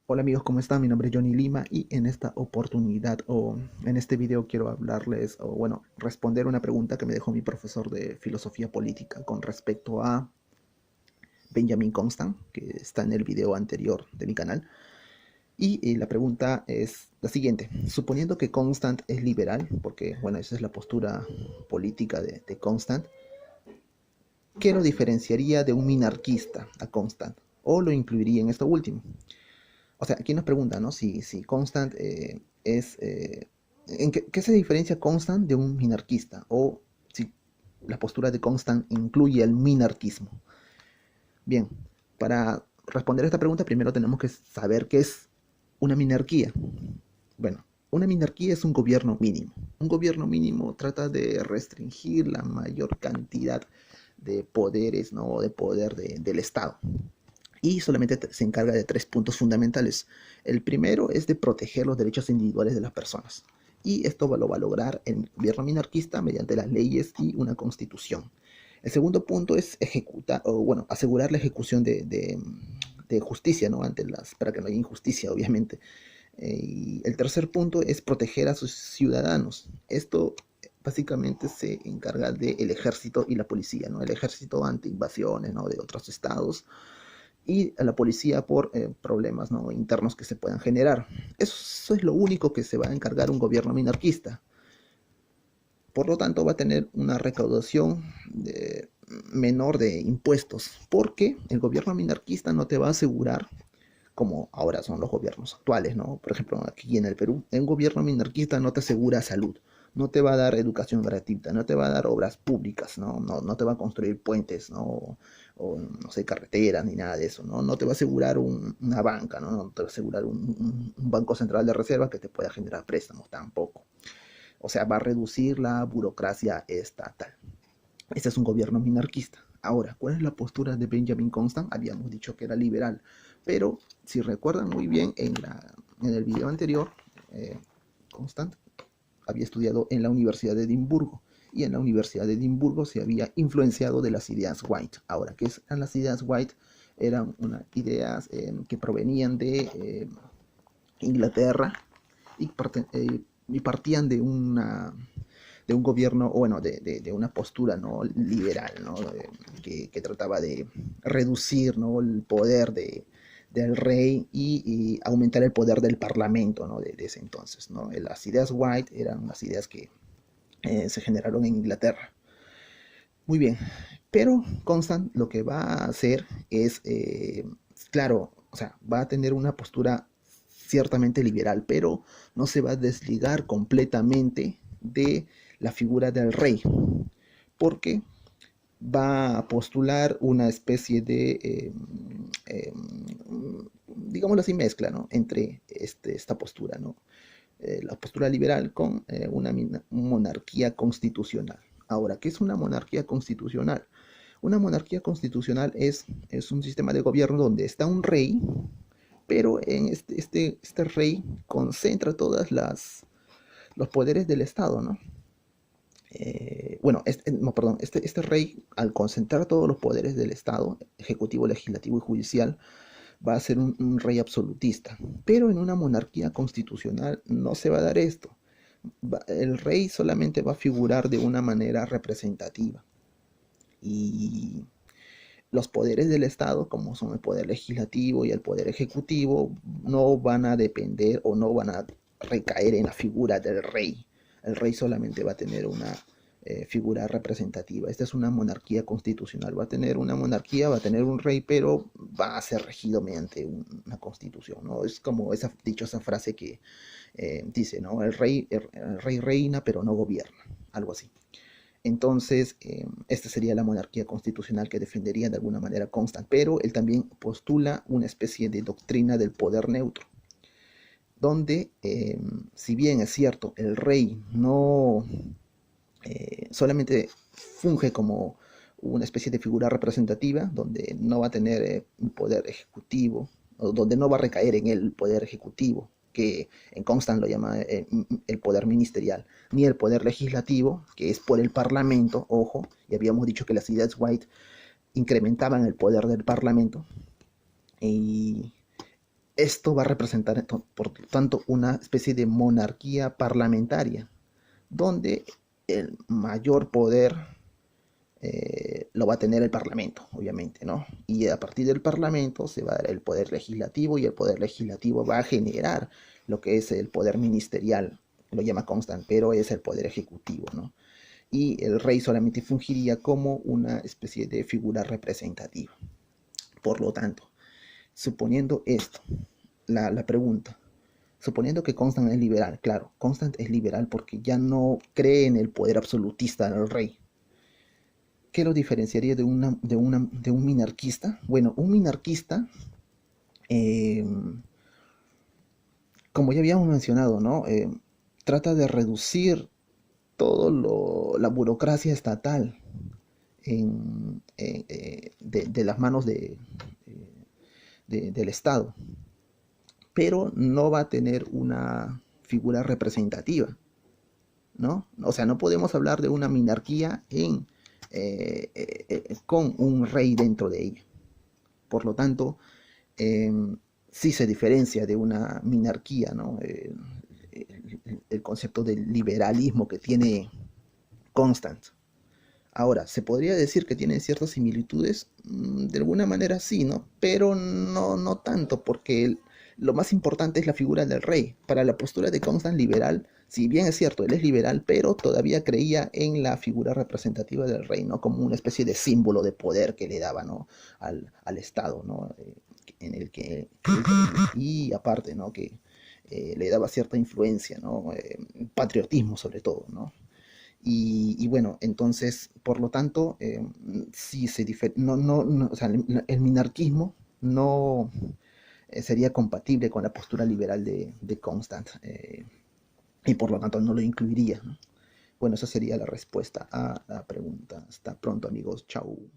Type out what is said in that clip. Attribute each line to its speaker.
Speaker 1: Hola amigos, ¿cómo están? Mi nombre es Johnny Lima y en esta oportunidad o en este video quiero hablarles o bueno, responder una pregunta que me dejó mi profesor de filosofía política con respecto a Benjamin Constant, que está en el video anterior de mi canal. Y la pregunta es la siguiente: suponiendo que Constant es liberal, porque bueno, esa es la postura política de Constant, ¿qué lo diferenciaría de un minarquista a Constant? ¿O lo incluiría en esto último? O sea, aquí nos pregunta, ¿no? Si Constant es... ¿en qué se diferencia Constant de un minarquista? O si la postura de Constant incluye el minarquismo. Bien, para responder a esta pregunta primero tenemos que saber qué es una minarquía. Bueno, una minarquía es un gobierno mínimo. Un gobierno mínimo trata de restringir la mayor cantidad de poderes, ¿no? De poder del Estado, y solamente se encarga de tres puntos fundamentales. El primero es de proteger los derechos individuales de las personas. Y esto lo va a lograr el gobierno minarquista mediante las leyes y una constitución. El segundo punto es ejecutar, o bueno, asegurar la ejecución de justicia, ¿no? Para que no haya injusticia, obviamente. Y el tercer punto es proteger a sus ciudadanos. Esto básicamente se encarga del ejército y la policía, ¿no? El ejército ante invasiones, ¿no? De otros estados, y a la policía por problemas, ¿no? internos que se puedan generar. Eso es lo único que se va a encargar un gobierno minarquista. Por lo tanto, va a tener una recaudación menor de impuestos, porque el gobierno minarquista no te va a asegurar, como ahora son los gobiernos actuales, ¿no? Por ejemplo, aquí en el Perú, un gobierno minarquista no te asegura salud, no te va a dar educación gratuita, no te va a dar obras públicas, no te va a construir puentes, ¿no? O no sé, carreteras, ni nada de eso, ¿no? No te va a asegurar una banca, ¿no? Te va a asegurar un banco central de reserva que te pueda generar préstamos, tampoco. O sea, va a reducir la burocracia estatal. Este es un gobierno minarquista. Ahora, ¿cuál es la postura de Benjamin Constant? Habíamos dicho que era liberal, pero si recuerdan muy bien, en el video anterior, Constant había estudiado en la Universidad de Edimburgo, y en la Universidad de Edimburgo se había influenciado de las ideas White. Ahora, ¿qué eran las ideas White? Eran unas ideas que provenían de Inglaterra, y partían de un gobierno, o bueno, de una postura, ¿no? liberal, ¿no? Que trataba de reducir, ¿no? el poder del rey y aumentar el poder del parlamento, ¿no? de ese entonces. ¿No? Las ideas White eran unas ideas que se generaron en Inglaterra. Muy bien, pero Constant lo que va a hacer es, claro, o sea, va a tener una postura ciertamente liberal, pero no se va a desligar completamente de la figura del rey, porque va a postular una especie de, digámoslo así, mezcla, ¿no? entre esta postura, ¿no? La postura liberal con una monarquía constitucional. Ahora, ¿qué es una monarquía constitucional? Una monarquía constitucional es un sistema de gobierno donde está un rey, pero en este rey concentra todas los poderes del Estado, ¿no? Bueno, no, perdón, este rey, al concentrar todos los poderes del Estado, ejecutivo, legislativo y judicial, va a ser un rey absolutista. Pero en una monarquía constitucional no se va a dar esto. El rey solamente va a figurar de una manera representativa. Y los poderes del Estado, como son el poder legislativo y el poder ejecutivo, no van a depender o no van a recaer en la figura del rey. El rey solamente va a tener una figura representativa. Esta es una monarquía constitucional. Va a tener una monarquía, va a tener un rey, pero va a ser regido mediante una constitución, ¿no? Es como esa dichosa frase que dice, ¿no? El rey reina, pero no gobierna, algo así. Entonces, esta sería la monarquía constitucional que defendería de alguna manera Constant, pero él también postula una especie de doctrina del poder neutro, donde, si bien es cierto, el rey no solamente funge como una especie de figura representativa, donde no va a tener un poder ejecutivo, o donde no va a recaer en él el poder ejecutivo, que en Constant lo llama el poder ministerial, ni el poder legislativo, que es por el Parlamento, ojo, y habíamos dicho que las ideas White incrementaban el poder del Parlamento, y Esto va a representar, por lo tanto, una especie de monarquía parlamentaria, donde el mayor poder lo va a tener el Parlamento, obviamente, ¿no? Y a partir del Parlamento se va a dar el poder legislativo y el poder legislativo va a generar lo que es el poder ministerial, lo llama Constant, pero es el poder ejecutivo, ¿no? Y el rey solamente fungiría como una especie de figura representativa. Por lo tanto, suponiendo esto, la pregunta, suponiendo que Constant es liberal, claro, Constant es liberal porque ya no cree en el poder absolutista del rey. ¿Qué lo diferenciaría de un minarquista? Bueno, un minarquista, eh, como ya habíamos mencionado, ¿no? Trata de reducir la burocracia estatal de las manos del Estado, pero no va a tener una figura representativa, ¿no? O sea, no podemos hablar de una minarquía con un rey dentro de ella. Por lo tanto, eh, sí se diferencia de una minarquía, ¿no? El concepto del liberalismo que tiene Constant. Ahora, ¿se podría decir que tienen ciertas similitudes? De alguna manera sí, ¿no? Pero no tanto, porque lo más importante es la figura del rey. Para la postura de Constant liberal, si bien es cierto, él es liberal, pero todavía creía en la figura representativa del rey, ¿no? Como una especie de símbolo de poder que le daba, ¿no? Al Estado, ¿no? En el que, y aparte, ¿no? Que le daba cierta influencia, ¿no? Patriotismo sobre todo, ¿no? Y bueno, entonces, por lo tanto, sí no, o sea, el minarquismo no sería compatible con la postura liberal de Constant, y por lo tanto no lo incluiría, ¿no? Bueno, esa sería la respuesta a la pregunta. Hasta pronto, amigos. Chau.